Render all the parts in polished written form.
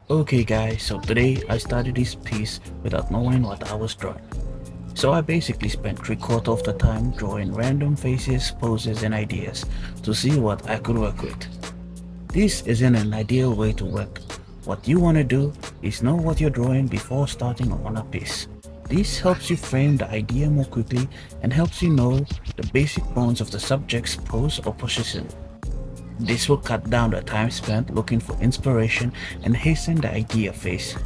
Okay guys, so today I started this piece without knowing what I was drawing. So I basically spent 3/4 of the time drawing random faces, poses and ideas to see what I could work with. This isn't an ideal way to work. What you want to do is know what you're drawing before starting on a piece. This helps you frame the idea more quickly and helps you know the basic bones of the subject's pose or position. This will cut down the time spent looking for inspiration and hasten the idea phase.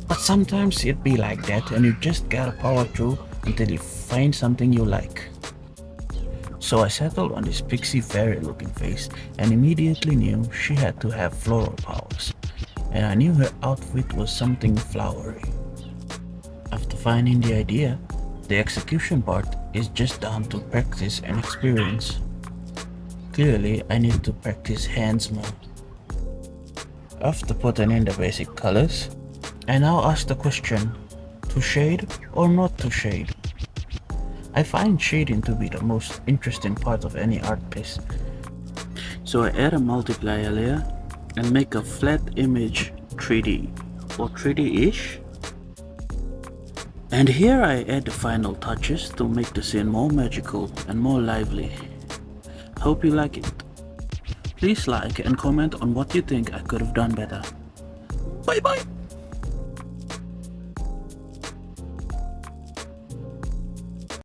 But sometimes it be like that and you just gotta power through until you find something you like. So I settled on this pixie fairy looking face and immediately knew she had to have floral powers. And I knew her outfit was something flowery. After finding the idea, the execution part is just down to practice and experience. Clearly, I need to practice hands more. After putting in the basic colors, I now ask the question, to shade or not to shade? I find shading to be the most interesting part of any art piece. So I add a multiplier layer and make a flat image 3D or 3D-ish. And here I add the final touches to make the scene more magical and more lively. Hope you like it. Please like and comment on what you think I could have done better. Bye bye!